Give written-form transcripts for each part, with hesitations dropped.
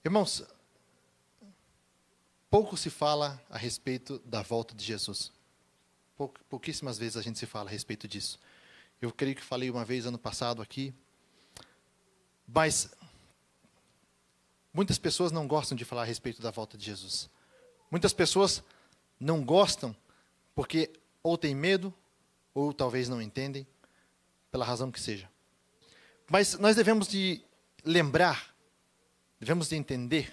Irmãos, pouco se fala a respeito da volta de Jesus. Pouquíssimas vezes a gente se fala a respeito disso. Eu creio que falei uma vez ano passado aqui, mas muitas pessoas não gostam de falar a respeito da volta de Jesus. Muitas pessoas não gostam porque ou têm medo, ou talvez não entendem, pela razão que seja. Mas nós devemos de lembrar, devemos de entender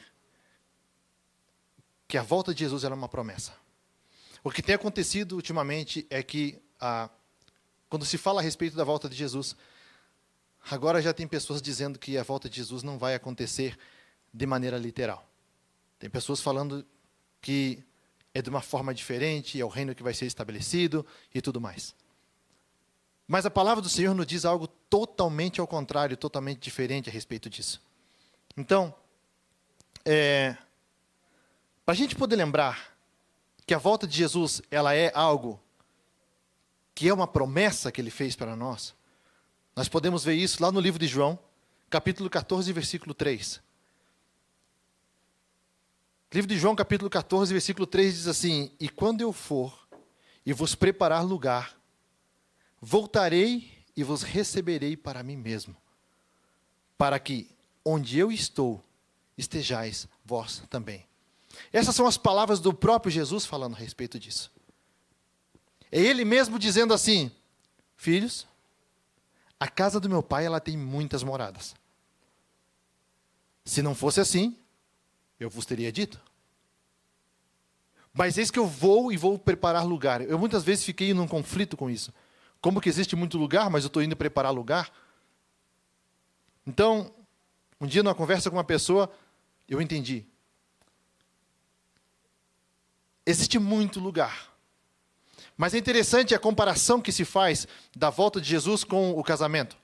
que a volta de Jesus era uma promessa. O que tem acontecido ultimamente é que, quando se fala a respeito da volta de Jesus, agora já tem pessoas dizendo que a volta de Jesus não vai acontecer de maneira literal. Tem pessoas falando que é de uma forma diferente, é o reino que vai ser estabelecido e tudo mais. Mas a palavra do Senhor nos diz algo totalmente ao contrário, totalmente diferente a respeito disso. Então, para a gente poder lembrar que a volta de Jesus, ela é algo que é uma promessa que Ele fez para nós, nós podemos ver isso lá no livro de João, capítulo 14, versículo 3. Livro de João, capítulo 14, versículo 3 diz assim: E quando eu for e vos preparar lugar, voltarei e vos receberei para mim mesmo, para que onde eu estou, estejais vós também. Essas são as palavras do próprio Jesus falando a respeito disso. É Ele mesmo dizendo assim: filhos, a casa do meu pai, ela tem muitas moradas. Se não fosse assim, eu vos teria dito. Mas eis que eu vou e vou preparar lugar. Eu muitas vezes fiquei num conflito com isso. Como que existe muito lugar, mas eu estou indo preparar lugar? Então, um dia numa conversa com uma pessoa, eu entendi. Existe muito lugar. Mas é interessante a comparação que se faz da volta de Jesus com o casamento.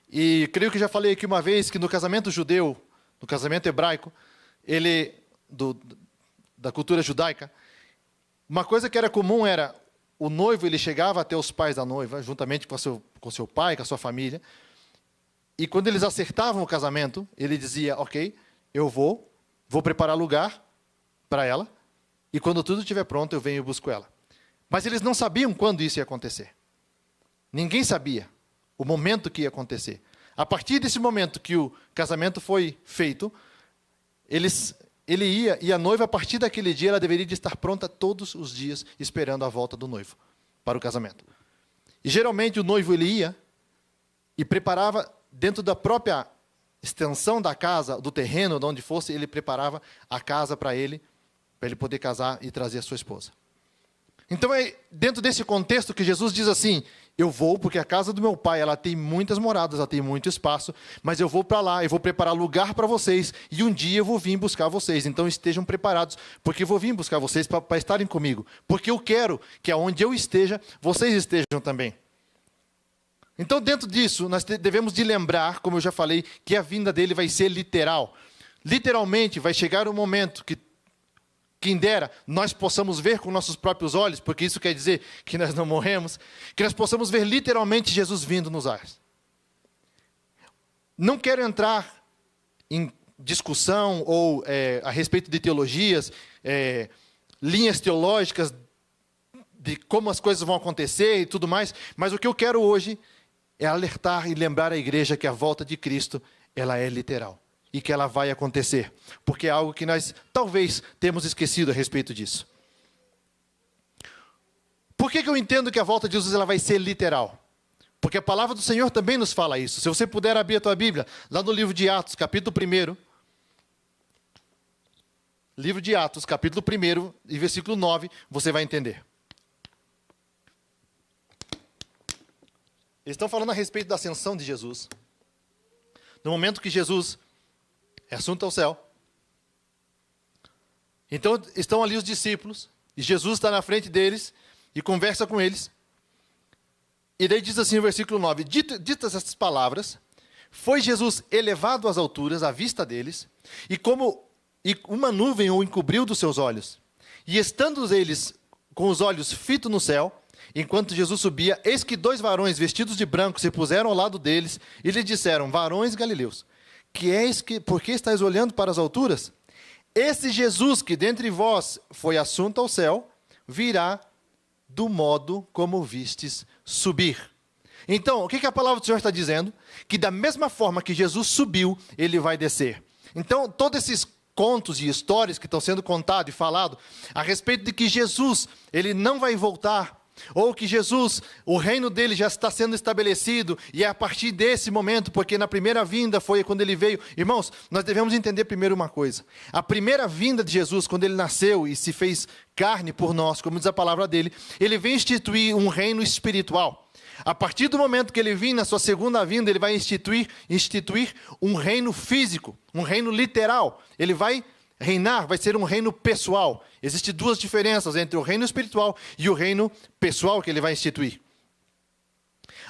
E creio que já falei aqui uma vez que no casamento judeu, no casamento hebraico, da cultura judaica, uma coisa que era comum era o noivo, ele chegava até os pais da noiva, juntamente com seu pai, com a sua família, e quando eles acertavam o casamento, ele dizia: ok, eu vou preparar lugar para ela, e quando tudo estiver pronto, eu venho e busco ela. Mas eles não sabiam quando isso ia acontecer. Ninguém sabia o momento que ia acontecer. A partir desse momento que o casamento foi feito, ele ia, e a noiva, a partir daquele dia, ela deveria de estar pronta todos os dias, esperando a volta do noivo para o casamento. E geralmente o noivo, ele ia e preparava, dentro da própria extensão da casa, do terreno, de onde fosse, ele preparava a casa para ele poder casar e trazer a sua esposa. Então é dentro desse contexto que Jesus diz assim: eu vou, porque a casa do meu pai, ela tem muitas moradas, ela tem muito espaço, mas eu vou para lá, eu vou preparar lugar para vocês, e um dia eu vou vir buscar vocês. Então estejam preparados, porque eu vou vir buscar vocês para estarem comigo. Porque eu quero que aonde eu esteja, vocês estejam também. Então dentro disso, nós devemos de lembrar, como eu já falei, que a vinda dele vai ser literal. Literalmente vai chegar um momento que, quem dera, nós possamos ver com nossos próprios olhos, porque isso quer dizer que nós não morremos, que nós possamos ver literalmente Jesus vindo nos ares. Não quero entrar em discussão ou a respeito de teologias, linhas teológicas, de como as coisas vão acontecer e tudo mais, mas o que eu quero hoje é alertar e lembrar a igreja que a volta de Cristo, ela é literal. E que ela vai acontecer, porque é algo que nós talvez temos esquecido a respeito disso. Por que eu entendo que a volta de Jesus ela vai ser literal? Porque a palavra do Senhor também nos fala isso. Se você puder abrir a tua Bíblia, lá no livro de Atos, capítulo 1. Livro de Atos, capítulo 1, e versículo 9, você vai entender. Eles estão falando a respeito da ascensão de Jesus. No momento que Jesus é assunto ao céu. Então estão ali os discípulos, e Jesus está na frente deles, e conversa com eles. E daí diz assim no versículo 9, ditas essas palavras, foi Jesus elevado às alturas, à vista deles, e uma nuvem o encobriu dos seus olhos. E estando eles com os olhos fitos no céu, enquanto Jesus subia, eis que 2 varões vestidos de branco se puseram ao lado deles, e lhes disseram: varões galileus, por que estáis olhando para as alturas? Esse Jesus que dentre vós foi assunto ao céu, virá do modo como vistes subir. Então, o que a palavra do Senhor está dizendo? Que da mesma forma que Jesus subiu, ele vai descer. Então, todos esses contos e histórias que estão sendo contados e falados a respeito de que Jesus, ele não vai voltar, ou que Jesus, o reino dele já está sendo estabelecido, e é a partir desse momento, porque na primeira vinda foi quando ele veio. Irmãos, nós devemos entender primeiro uma coisa. A primeira vinda de Jesus, quando ele nasceu e se fez carne por nós, como diz a palavra dele, ele vem instituir um reino espiritual. A partir do momento que ele vir na sua segunda vinda, ele vai instituir um reino físico, um reino literal. Ele vai reinar, vai ser um reino pessoal. Existem duas diferenças entre o reino espiritual e o reino pessoal que ele vai instituir.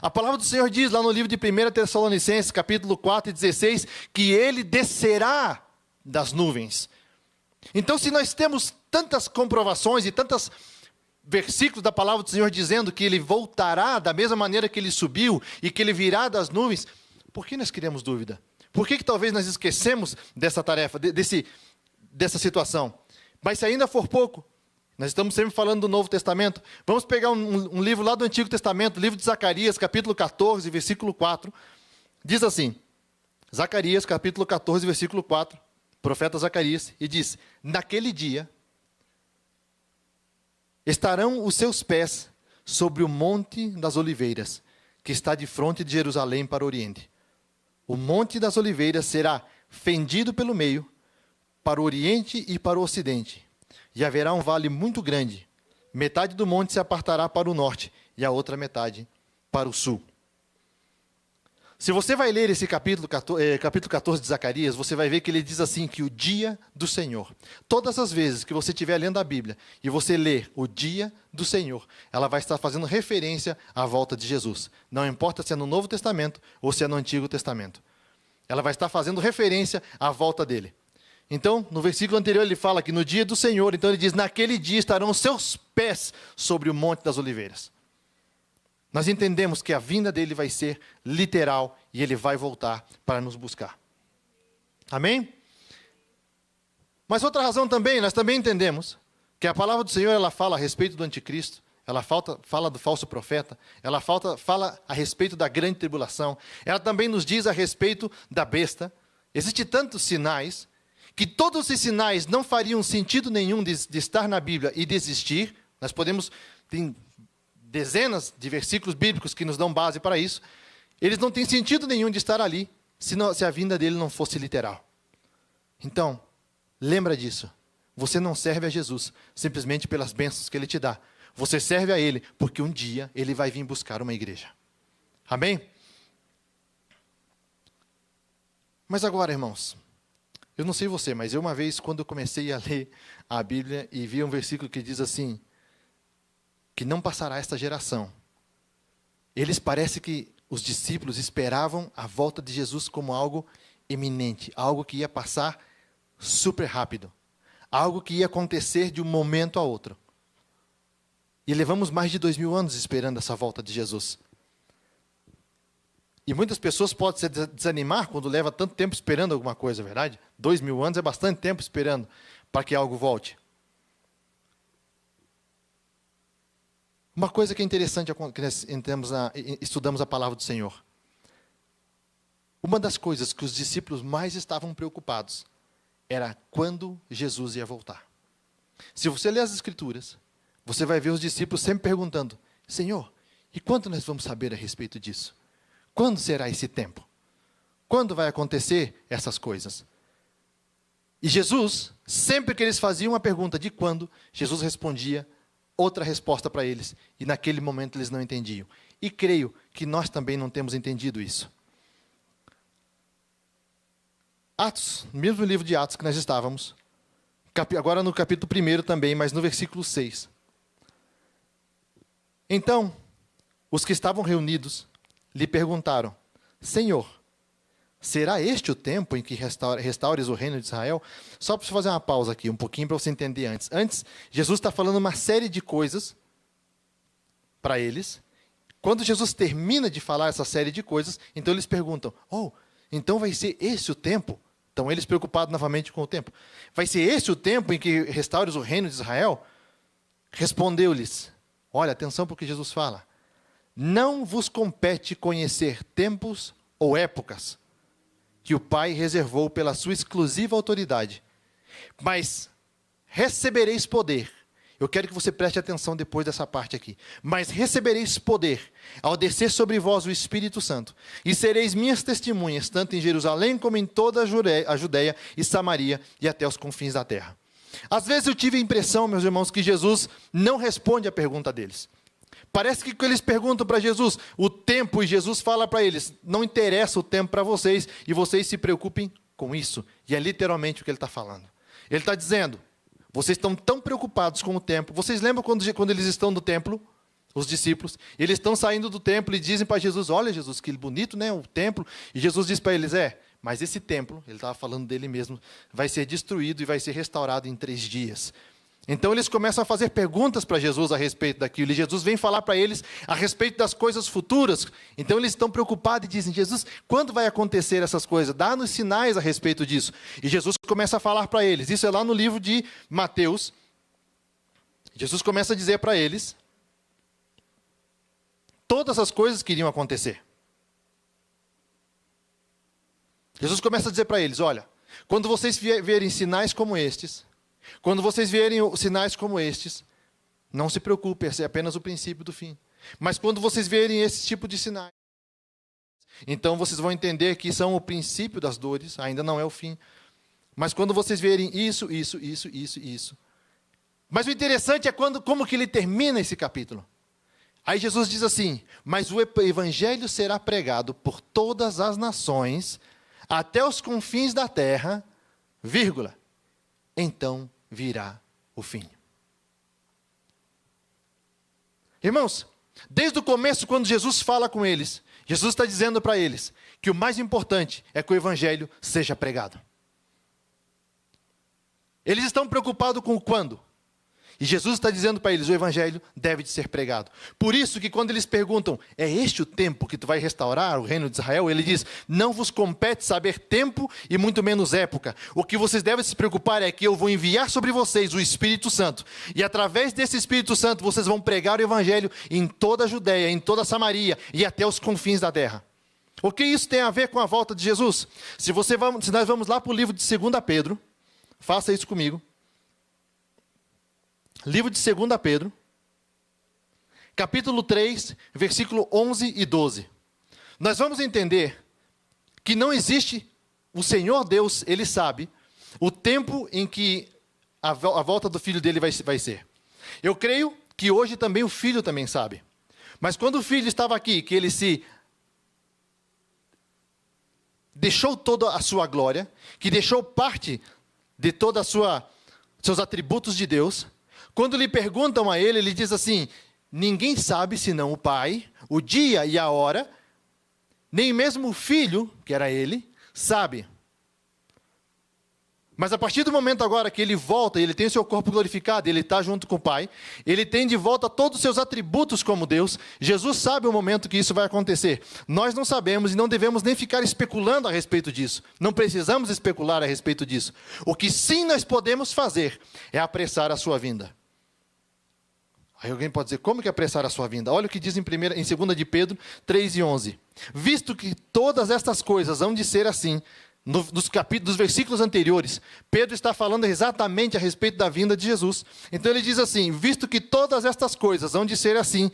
A palavra do Senhor diz lá no livro de 1 Tessalonicenses, capítulo 4 e 16, que ele descerá das nuvens. Então, se nós temos tantas comprovações e tantos versículos da palavra do Senhor dizendo que ele voltará da mesma maneira que ele subiu e que ele virá das nuvens, por que nós criamos dúvida? Por que talvez nós esquecemos dessa tarefa, dessa situação? Mas se ainda for pouco, nós estamos sempre falando do Novo Testamento, vamos pegar um livro lá do Antigo Testamento, livro de Zacarias, capítulo 14, versículo 4, diz assim, Zacarias, capítulo 14, versículo 4, profeta Zacarias, e diz, naquele dia, estarão os seus pés sobre o monte das oliveiras, que está de fronte de Jerusalém para o oriente. O monte das oliveiras será fendido pelo meio, para o oriente e para o ocidente. E haverá um vale muito grande. Metade do monte se apartará para o norte, e a outra metade para o sul. Se você vai ler esse capítulo 14 de Zacarias, você vai ver que ele diz assim, que o dia do Senhor. Todas as vezes que você estiver lendo a Bíblia, e você ler o dia do Senhor, ela vai estar fazendo referência à volta de Jesus. Não importa se é no Novo Testamento ou se é no Antigo Testamento. Ela vai estar fazendo referência à volta dele. Então, no versículo anterior ele fala que no dia do Senhor, então ele diz, naquele dia estarão os seus pés sobre o monte das oliveiras. Nós entendemos que a vinda dele vai ser literal e ele vai voltar para nos buscar. Amém? Mas outra razão também, nós também entendemos que a palavra do Senhor, ela fala a respeito do anticristo, ela fala do falso profeta, ela fala a respeito da grande tribulação, ela também nos diz a respeito da besta. Existem tantos sinais, que todos esses sinais não fariam sentido nenhum de estar na Bíblia e de existir. Nós podemos, tem dezenas de versículos bíblicos que nos dão base para isso. Eles não têm sentido nenhum de estar ali, se a vinda dele não fosse literal. Então, lembra disso. Você não serve a Jesus simplesmente pelas bênçãos que ele te dá. Você serve a ele porque um dia ele vai vir buscar uma igreja. Amém? Mas agora, irmãos, eu não sei você, mas eu uma vez, quando eu comecei a ler a Bíblia e vi um versículo que diz assim, que não passará esta geração. Eles parece que os discípulos esperavam a volta de Jesus como algo iminente, algo que ia passar super rápido, algo que ia acontecer de um momento a outro. E levamos mais de 2000 anos esperando essa volta de Jesus. E muitas pessoas podem se desanimar quando leva tanto tempo esperando alguma coisa, verdade? 2000 anos é bastante tempo esperando para que algo volte. Uma coisa que é interessante que nós estudamos a palavra do Senhor. Uma das coisas que os discípulos mais estavam preocupados era quando Jesus ia voltar. Se você ler as Escrituras, você vai ver os discípulos sempre perguntando, Senhor, e quando nós vamos saber a respeito disso? Quando será esse tempo? Quando vai acontecer essas coisas? E Jesus, sempre que eles faziam uma pergunta de quando, Jesus respondia outra resposta para eles. E naquele momento eles não entendiam. E creio que nós também não temos entendido isso. Atos, mesmo livro de Atos que nós estávamos, agora no capítulo 1 também, mas no versículo 6. Então, os que estavam reunidos lhe perguntaram, Senhor, será este o tempo em que restaures o reino de Israel? Só para fazer uma pausa aqui, um pouquinho para você entender antes. Antes, Jesus está falando uma série de coisas para eles. Quando Jesus termina de falar essa série de coisas, então eles perguntam, Então vai ser esse o tempo? Então eles preocupados novamente com o tempo. Vai ser esse o tempo em que restaures o reino de Israel? Respondeu-lhes, olha, atenção para o que Jesus fala. Não vos compete conhecer tempos ou épocas que o Pai reservou pela sua exclusiva autoridade, mas recebereis poder. Eu quero que você preste atenção depois dessa parte aqui. Mas recebereis poder ao descer sobre vós o Espírito Santo, e sereis minhas testemunhas, tanto em Jerusalém como em toda a Judéia e Samaria e até os confins da terra. Às vezes eu tive a impressão, meus irmãos, que Jesus não responde a pergunta deles. Parece que eles perguntam para Jesus o tempo, e Jesus fala para eles, não interessa o tempo para vocês, e vocês se preocupem com isso. E é literalmente o que ele está falando. Ele está dizendo, vocês estão tão preocupados com o tempo. Vocês lembram quando eles estão no templo, os discípulos, eles estão saindo do templo e dizem para Jesus, olha Jesus, que bonito, né, o templo. E Jesus diz para eles, mas esse templo, ele estava falando dele mesmo, vai ser destruído e vai ser restaurado em 3 dias. Então eles começam a fazer perguntas para Jesus a respeito daquilo, e Jesus vem falar para eles a respeito das coisas futuras. Então eles estão preocupados e dizem, Jesus, quando vai acontecer essas coisas? Dá-nos sinais a respeito disso. E Jesus começa a falar para eles, isso é lá no livro de Mateus. Jesus começa a dizer para eles todas as coisas que iriam acontecer. Jesus começa a dizer para eles, olha, quando vocês verem sinais como estes, quando vocês verem sinais como estes, não se preocupem, esse é apenas o princípio do fim. Mas quando vocês verem esse tipo de sinais, então vocês vão entender que são o princípio das dores, ainda não é o fim. Mas quando vocês verem isso. Mas o interessante é como que ele termina esse capítulo. Aí Jesus diz assim, mas o evangelho será pregado por todas as nações, até os confins da terra, vírgula, então virá o fim. Irmãos, desde o começo, quando Jesus fala com eles, Jesus está dizendo para eles que o mais importante é que o evangelho seja pregado. Eles estão preocupados com o quando. E Jesus está dizendo para eles, o evangelho deve de ser pregado. Por isso que quando eles perguntam, é este o tempo que tu vai restaurar o reino de Israel? Ele diz, não vos compete saber tempo e muito menos época. O que vocês devem se preocupar é que eu vou enviar sobre vocês o Espírito Santo. E através desse Espírito Santo, vocês vão pregar o evangelho em toda a Judéia, em toda a Samaria e até os confins da terra. O que isso tem a ver com a volta de Jesus? Se nós vamos lá para o livro de 2 Pedro, faça isso comigo. Livro de 2 Pedro, capítulo 3, versículo 11 e 12. Nós vamos entender que não existe, o Senhor Deus, Ele sabe, o tempo em que a volta do Filho dele vai ser. Eu creio que hoje também o Filho também sabe. Mas quando o Filho estava aqui, que ele se deixou toda a sua glória, que deixou parte de toda seus atributos de Deus, quando lhe perguntam a ele, ele diz assim, ninguém sabe senão o Pai, o dia e a hora, nem mesmo o Filho, que era ele, sabe. Mas a partir do momento agora que ele volta, ele tem o seu corpo glorificado, ele está junto com o Pai, ele tem de volta todos os seus atributos como Deus, Jesus sabe o momento que isso vai acontecer. Nós não sabemos e não devemos nem ficar especulando a respeito disso. Não precisamos especular a respeito disso. O que sim nós podemos fazer é apressar a sua vinda. Aí alguém pode dizer, como que apressar a sua vinda? Olha o que diz em 2 de Pedro 3:11. Visto que todas estas coisas hão de ser assim, dos versículos anteriores, Pedro está falando exatamente a respeito da vinda de Jesus. Então ele diz assim, visto que todas estas coisas hão de ser assim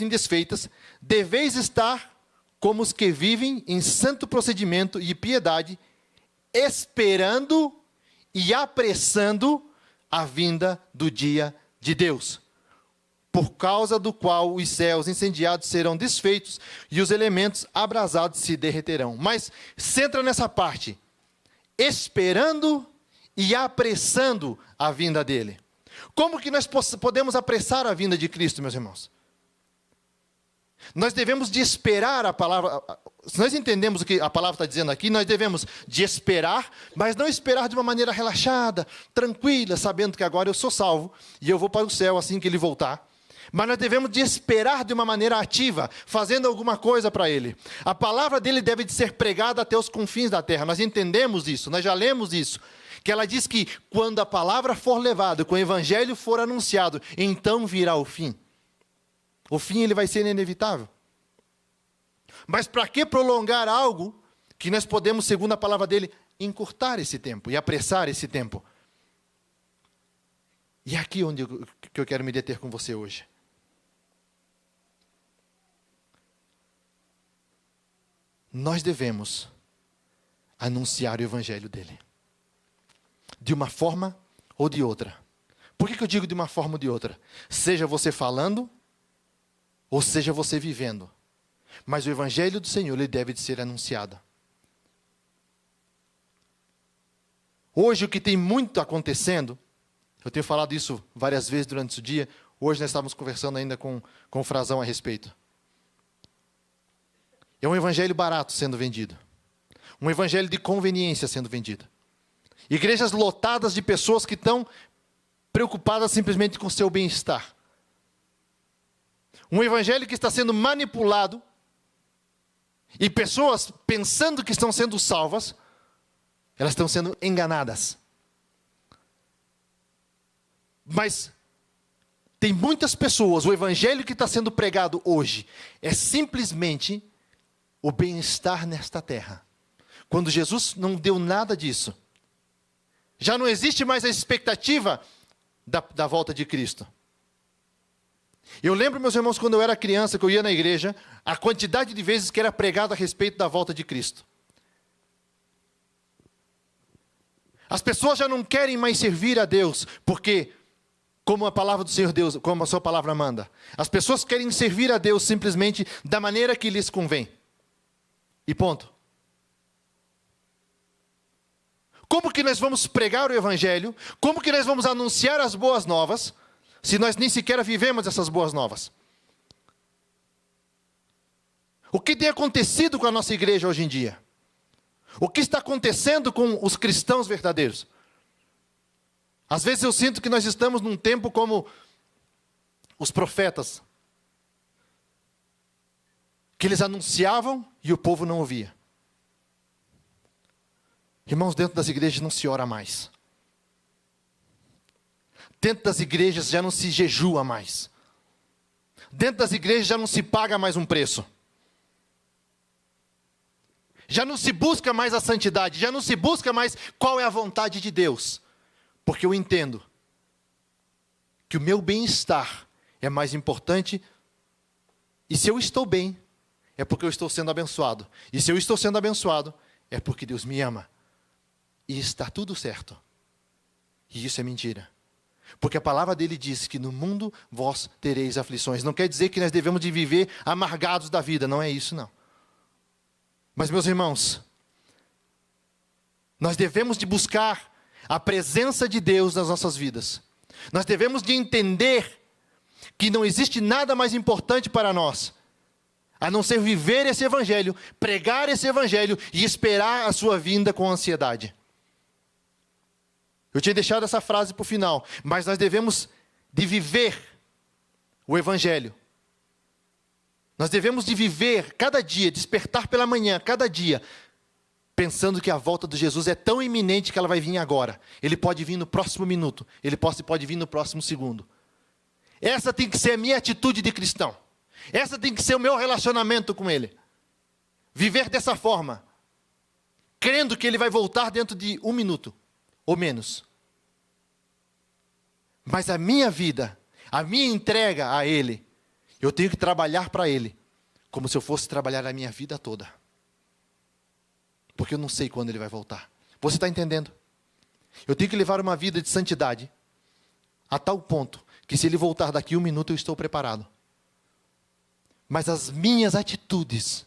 desfeitas, deveis estar como os que vivem em santo procedimento e piedade, esperando e apressando a vinda do dia de Deus, por causa do qual os céus incendiados serão desfeitos e os elementos abrasados se derreterão. Mas centra nessa parte, esperando e apressando a vinda dele. Como que nós podemos apressar a vinda de Cristo, meus irmãos? Nós devemos de esperar a palavra. Se nós entendemos o que a palavra está dizendo aqui, nós devemos de esperar, mas não esperar de uma maneira relaxada, tranquila, sabendo que agora eu sou salvo e eu vou para o céu assim que ele voltar. Mas nós devemos de esperar de uma maneira ativa, fazendo alguma coisa para Ele. A palavra dele deve de ser pregada até os confins da terra. Nós entendemos isso, nós já lemos isso. Que ela diz que quando a palavra for levada, quando o evangelho for anunciado, então virá o fim. O fim ele vai ser inevitável. Mas para que prolongar algo que nós podemos, segundo a palavra dele, encurtar esse tempo e apressar esse tempo? E é aqui onde eu quero me deter com você hoje. Nós devemos anunciar o evangelho dele. De uma forma ou de outra. Por que eu digo de uma forma ou de outra? Seja você falando, ou seja você vivendo. Mas o evangelho do Senhor, ele deve de ser anunciado. Hoje o que tem muito acontecendo, eu tenho falado isso várias vezes durante o dia, hoje nós estávamos conversando ainda com o Frazão a respeito. É um evangelho barato sendo vendido. Um evangelho de conveniência sendo vendido. Igrejas lotadas de pessoas que estão preocupadas simplesmente com o seu bem-estar. Um evangelho que está sendo manipulado e pessoas pensando que estão sendo salvas, elas estão sendo enganadas. Mas tem muitas pessoas, o evangelho que está sendo pregado hoje é simplesmente o bem-estar nesta terra. Quando Jesus não deu nada disso. Já não existe mais a expectativa da volta de Cristo. Eu lembro, meus irmãos, quando eu era criança, que eu ia na igreja, a quantidade de vezes que era pregado a respeito da volta de Cristo. As pessoas já não querem mais servir a Deus, porque, como a palavra do Senhor Deus, como a sua palavra manda, as pessoas querem servir a Deus simplesmente da maneira que lhes convém. E ponto. Como que nós vamos pregar o evangelho? Como que nós vamos anunciar as boas novas, se nós nem sequer vivemos essas boas novas? O que tem acontecido com a nossa igreja hoje em dia? O que está acontecendo com os cristãos verdadeiros? Às vezes eu sinto que nós estamos num tempo como os profetas, que eles anunciavam e o povo não ouvia. Irmãos, dentro das igrejas não se ora mais. Dentro das igrejas já não se jejua mais. Dentro das igrejas já não se paga mais um preço. Já não se busca mais a santidade, já não se busca mais qual é a vontade de Deus. Porque eu entendo que o meu bem-estar é mais importante. E se eu estou bem, é porque eu estou sendo abençoado. E se eu estou sendo abençoado, é porque Deus me ama. E está tudo certo. E isso é mentira. Porque a palavra dele diz que no mundo vós tereis aflições. Não quer dizer que nós devemos de viver amargados da vida. Não é isso, não. Mas, meus irmãos, nós devemos de buscar a presença de Deus nas nossas vidas. Nós devemos de entender que não existe nada mais importante para nós, a não ser viver esse evangelho, pregar esse evangelho e esperar a sua vinda com ansiedade. Eu tinha deixado essa frase para o final, mas nós devemos de viver o evangelho. Nós devemos de viver cada dia, despertar pela manhã, cada dia, pensando que a volta de Jesus é tão iminente que ela vai vir agora. Ele pode vir no próximo minuto, ele pode vir no próximo segundo. Essa tem que ser a minha atitude de cristão. Essa tem que ser o meu relacionamento com Ele. Viver dessa forma, crendo que Ele vai voltar dentro de 1 minuto, ou menos. Mas a minha vida, a minha entrega a Ele, eu tenho que trabalhar para Ele, como se eu fosse trabalhar a minha vida toda. Porque eu não sei quando Ele vai voltar. Você está entendendo? Eu tenho que levar uma vida de santidade, a tal ponto, que se Ele voltar daqui 1 minuto, eu estou preparado. Mas as minhas atitudes,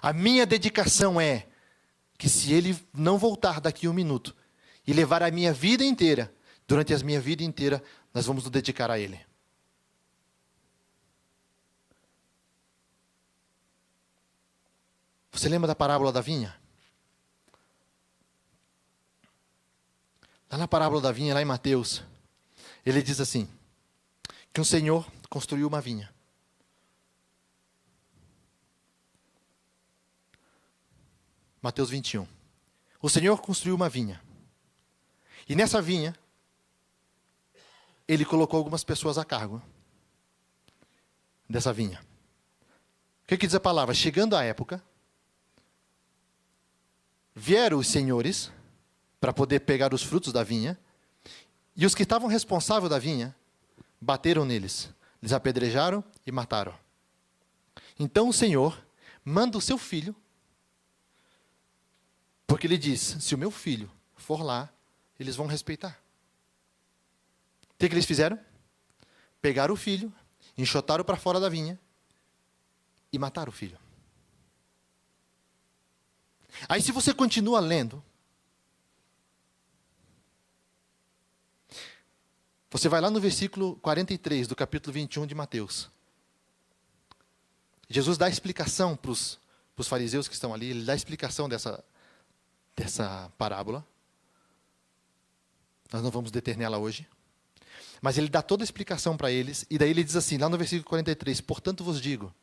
a minha dedicação é que se Ele não voltar daqui 1 minuto e levar a minha vida inteira, durante a minha vida inteira, nós vamos nos dedicar a Ele. Você lembra da parábola da vinha? Lá na parábola da vinha, lá em Mateus, ele diz assim, que um senhor construiu uma vinha. Mateus 21. O Senhor construiu uma vinha. E nessa vinha, Ele colocou algumas pessoas a cargo dessa vinha. O que diz a palavra? Chegando a época, vieram os senhores para poder pegar os frutos da vinha, e os que estavam responsáveis da vinha bateram neles, lhes apedrejaram e mataram. Então o Senhor manda o seu filho, porque ele diz: se o meu filho for lá, eles vão respeitar. O que eles fizeram? Pegaram o filho, enxotaram para fora da vinha e mataram o filho. Aí, se você continua lendo, você vai lá no versículo 43 do capítulo 21 de Mateus. Jesus dá explicação para os fariseus que estão ali, ele dá explicação dessa parábola. Nós não vamos deter nela hoje. Mas ele dá toda a explicação para eles, e daí ele diz assim, lá no versículo 43, portanto vos digo,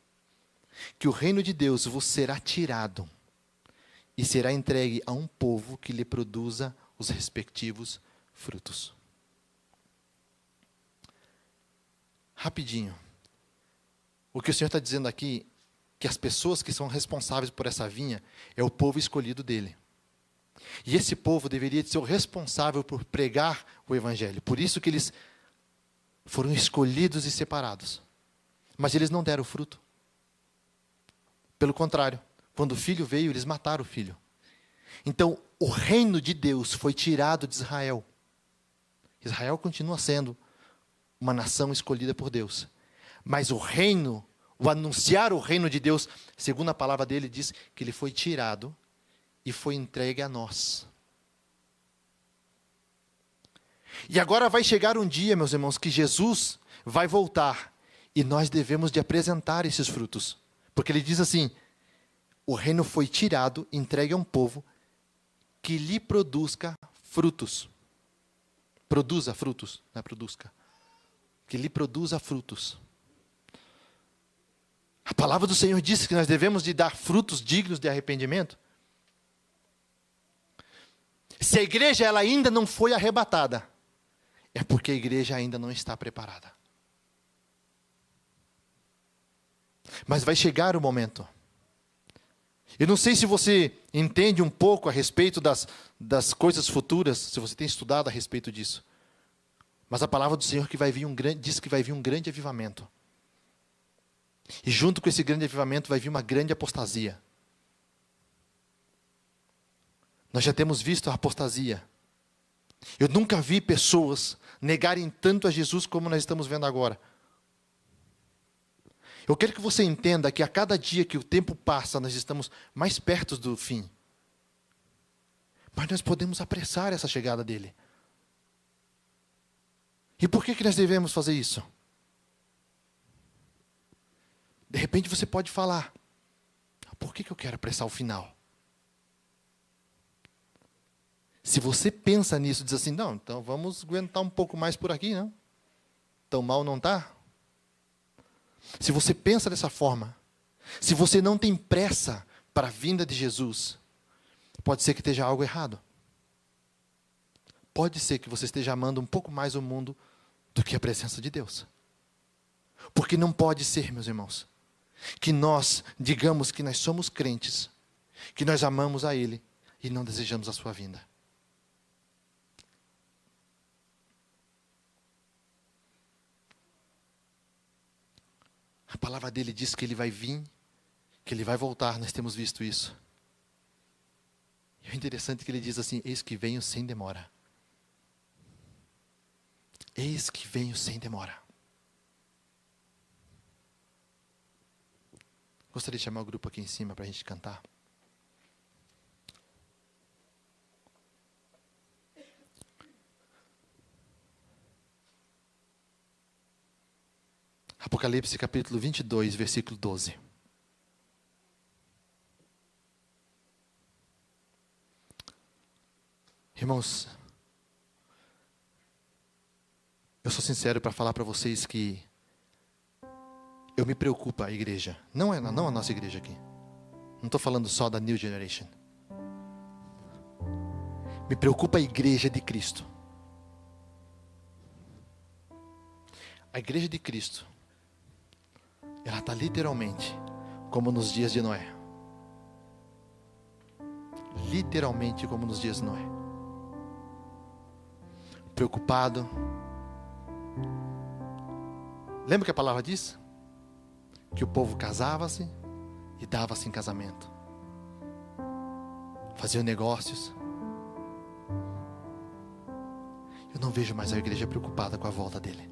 que o reino de Deus vos será tirado, e será entregue a um povo que lhe produza os respectivos frutos. Rapidinho. O que o Senhor está dizendo aqui, que as pessoas que são responsáveis por essa vinha, é o povo escolhido dele. E esse povo deveria ser o responsável por pregar o Evangelho. Por isso que eles foram escolhidos e separados. Mas eles não deram fruto. Pelo contrário, quando o filho veio, eles mataram o filho. Então, o reino de Deus foi tirado de Israel. Israel continua sendo uma nação escolhida por Deus. Mas o reino, o anunciar o reino de Deus, segundo a palavra dele, diz que ele foi tirado e foi entregue a nós. E agora vai chegar um dia, meus irmãos, que Jesus vai voltar e nós devemos de apresentar esses frutos. Porque ele diz assim, o reino foi tirado, entregue a um povo que lhe produza frutos. Produza frutos, não é produzca. Que lhe produza frutos. A palavra do Senhor diz que nós devemos de dar frutos dignos de arrependimento. Se a igreja ela ainda não foi arrebatada, é porque a igreja ainda não está preparada. Mas vai chegar o momento. Eu não sei se você entende um pouco a respeito das coisas futuras, se você tem estudado a respeito disso. Mas a palavra do Senhor diz que vai vir um grande avivamento. E junto com esse grande avivamento vai vir uma grande apostasia. Nós já temos visto a apostasia. Eu nunca vi pessoas negarem tanto a Jesus como nós estamos vendo agora. Eu quero que você entenda que a cada dia que o tempo passa, nós estamos mais perto do fim. Mas nós podemos apressar essa chegada dele. E por que nós devemos fazer isso? De repente você pode falar, por que eu quero apressar o final? Se você pensa nisso, diz assim, não, então vamos aguentar um pouco mais por aqui, não? Tão mal não está? Se você pensa dessa forma, se você não tem pressa para a vinda de Jesus, pode ser que esteja algo errado. Pode ser que você esteja amando um pouco mais o mundo do que a presença de Deus. Porque não pode ser, meus irmãos, que nós digamos que nós somos crentes, que nós amamos a Ele e não desejamos a sua vinda. A palavra dele diz que ele vai vir, que ele vai voltar, nós temos visto isso. E o interessante é que ele diz assim, eis que venho sem demora. Eis que venho sem demora. Gostaria de chamar o grupo aqui em cima para a gente cantar. Apocalipse capítulo 22, versículo 12. Irmãos, eu sou sincero para falar para vocês que Eu me preocupo a igreja, não a nossa igreja aqui. Não estou falando só da New Generation. Me preocupa a igreja de Cristo. A igreja de Cristo, ela está literalmente como nos dias de Noé. Literalmente como nos dias de Noé. Preocupado. Lembra que a palavra diz? Que o povo casava-se e dava-se em casamento. Faziam negócios. Eu não vejo mais a igreja preocupada com a volta dele.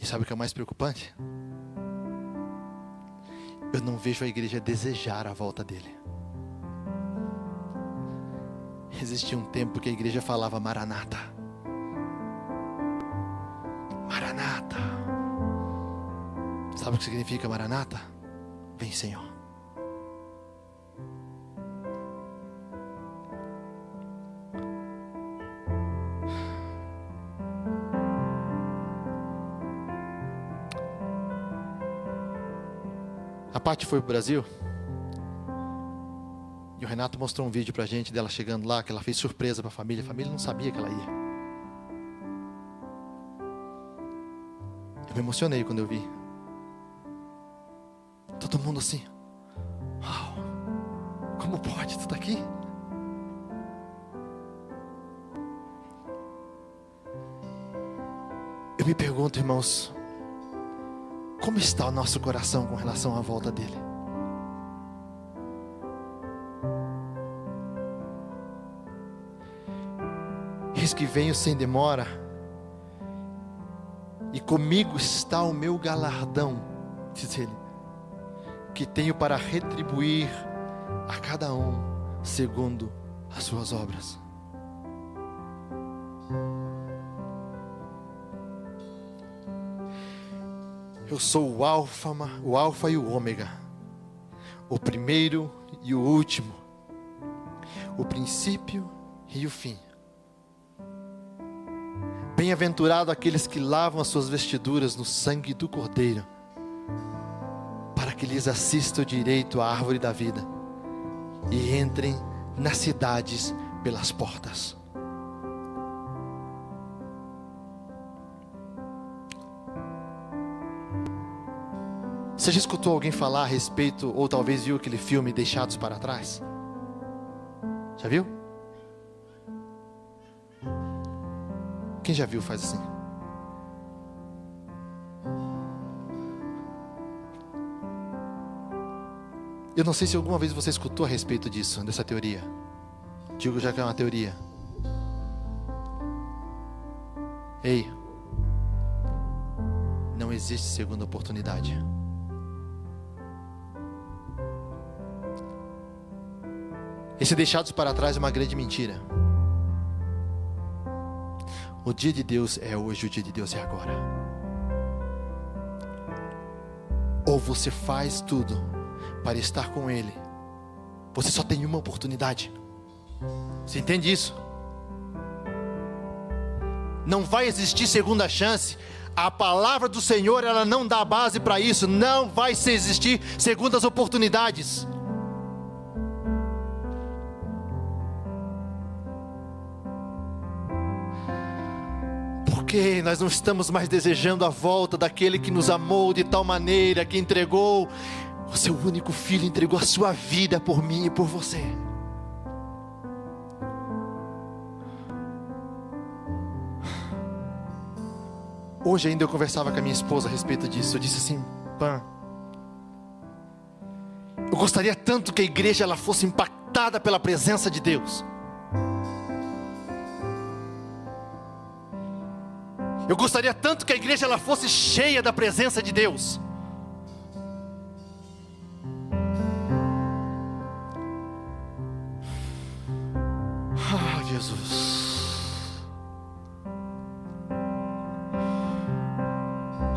E sabe o que é mais preocupante? Eu não vejo a igreja desejar a volta dele. Existia um tempo que a igreja falava Maranata. Maranata. Sabe o que significa Maranata? Vem, Senhor. A Paty foi para o Brasil e o Renato mostrou um vídeo pra gente dela chegando lá, que ela fez surpresa para a família não sabia que ela ia. Eu me emocionei quando eu vi. Todo mundo assim, uau, como pode, tu tá aqui? Eu me pergunto, irmãos, como está o nosso coração com relação à volta dele? Eis que venho sem demora, e comigo está o meu galardão, diz ele, que tenho para retribuir a cada um segundo as suas obras. Eu sou o alfa e o ômega, o primeiro e o último, o princípio e o fim. Bem-aventurado aqueles que lavam as suas vestiduras no sangue do Cordeiro, para que lhes assista o direito à árvore da vida e entrem nas cidades pelas portas. Você já escutou alguém falar a respeito, ou talvez viu aquele filme Deixados para Trás? Já viu? Quem já viu faz assim. Eu não sei se alguma vez você escutou a respeito disso, dessa teoria. Digo já que é uma teoria. Ei, não existe segunda oportunidade. Esse deixados para trás é uma grande mentira. O dia de Deus é hoje, o dia de Deus é agora. Ou você faz tudo para estar com Ele. Você só tem uma oportunidade. Você entende isso? Não vai existir segunda chance. A palavra do Senhor, ela não dá base para isso. Não vai existir segundas oportunidades. Porque nós não estamos mais desejando a volta daquele que nos amou de tal maneira, que entregou o seu único filho, entregou a sua vida por mim e por você. Hoje ainda eu conversava com a minha esposa a respeito disso. Eu disse assim, Pan, eu gostaria tanto que a igreja ela fosse impactada pela presença de Deus. Eu gostaria tanto que a igreja ela fosse cheia da presença de Deus. Ah, Jesus.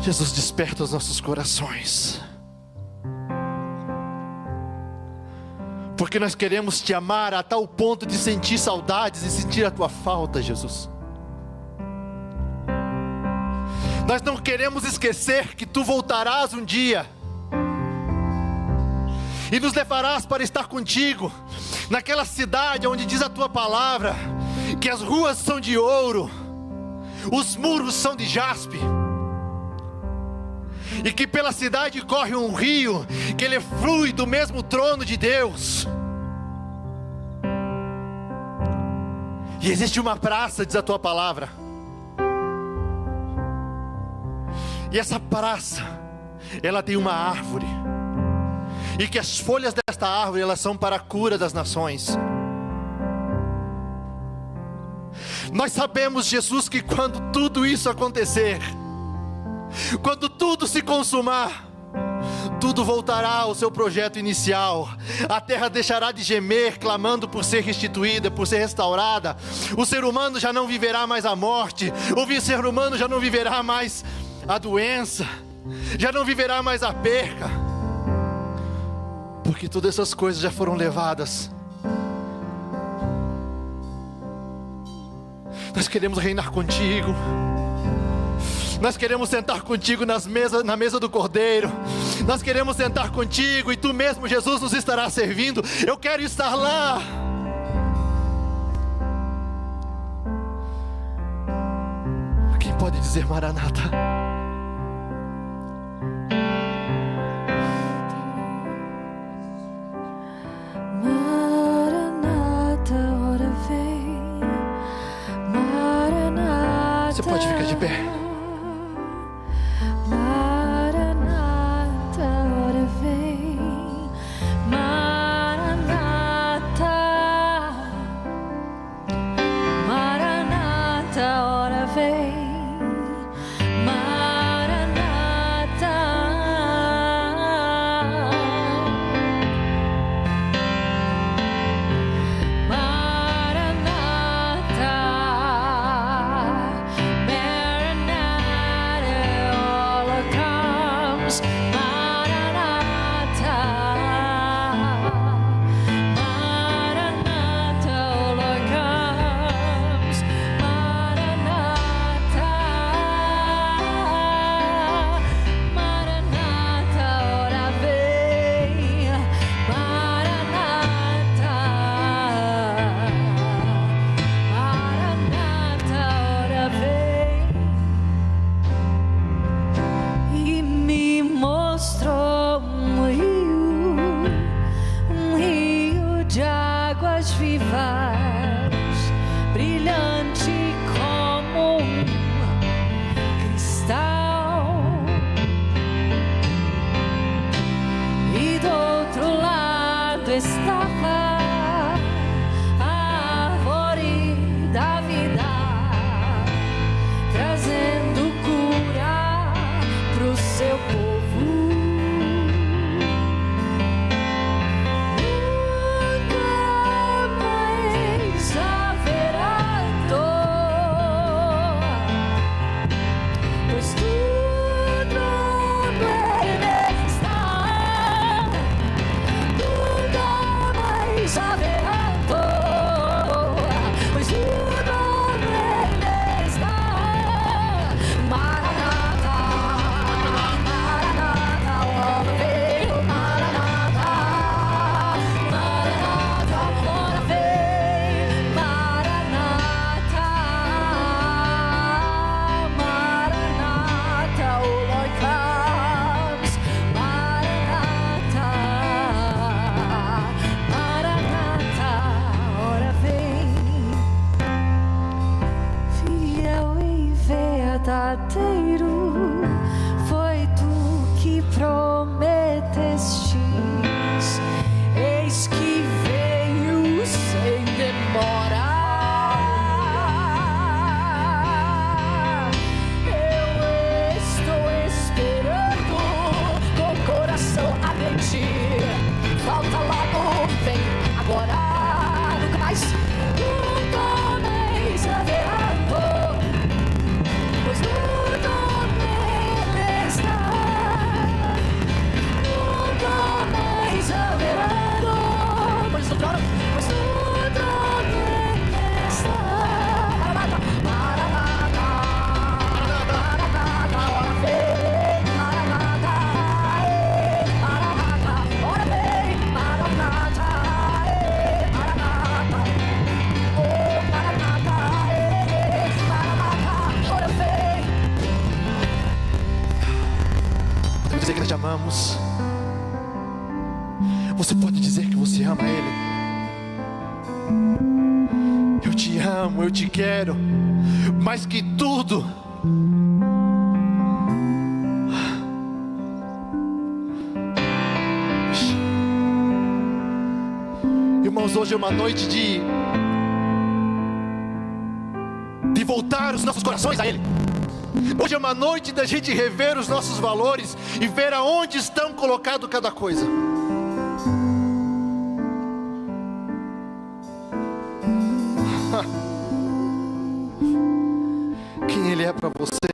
Jesus, desperta os nossos corações. Porque nós queremos te amar a tal ponto de sentir saudades e sentir a tua falta, Jesus. Nós não queremos esquecer que Tu voltarás um dia e nos levarás para estar contigo naquela cidade onde diz a Tua palavra que as ruas são de ouro, os muros são de jaspe, e que pela cidade corre um rio, que ele flui do mesmo trono de Deus. E existe uma praça, diz a Tua palavra, e essa praça, ela tem uma árvore, e que as folhas desta árvore, elas são para a cura das nações. Nós sabemos, Jesus, que quando tudo isso acontecer, quando tudo se consumar, tudo voltará ao seu projeto inicial. A terra deixará de gemer, clamando por ser restituída, por ser restaurada. O ser humano já não viverá mais a morte. O ser humano já não viverá mais a doença, já não viverá mais a perca, porque todas essas coisas já foram levadas. Nós queremos reinar contigo. Nós queremos sentar contigo na mesa do Cordeiro. Nós queremos sentar contigo e Tu mesmo, Jesus, nos estará servindo. Eu quero estar lá. Quem pode dizer Maranata? Você pode ficar de pé. Maranata, ora vem. Maranata, Maranata, ora vem. Maranata, Você pode dizer que você ama Ele. Eu te amo, eu te quero, mais que tudo. Irmãos, hoje é uma noite de voltar os nossos corações a Ele. Hoje é uma noite da gente rever os nossos valores e ver aonde estão colocados cada coisa. Quem Ele é para você.